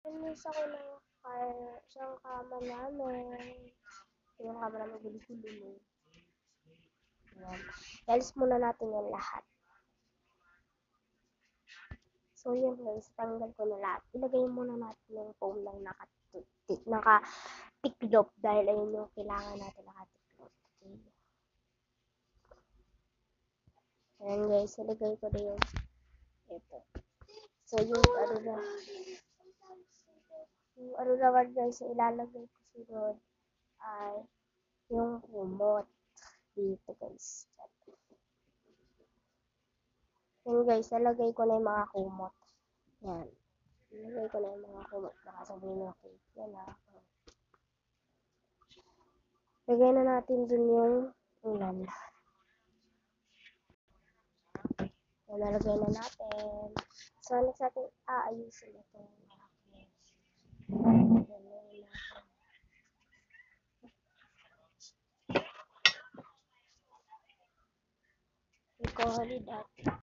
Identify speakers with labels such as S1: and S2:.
S1: Nalinis ako ng isang kama namin. Yung kama namin gulo-gulo. Ayan. I-alis muna natin yung lahat. So yun guys, tanggal ko na lahat. Ilagay muna natin yung foam lang nakatiklop dahil ayun yung kailangan natin nakatiklop. Okay. Ayan guys, ilagay ko na yung ito. So yung ano naman guys, ilalagay ko sunod ay yung kumot dito guys. Yan guys, nalagay ko na yung mga kumot. Yan. Nalagay ko na yung mga kumot. Baka sabihin ng cake. Yan ah. Lagay na natin dun yung ulan. Yan, nalagay na natin. So, next natin aayusin ito. Recorded at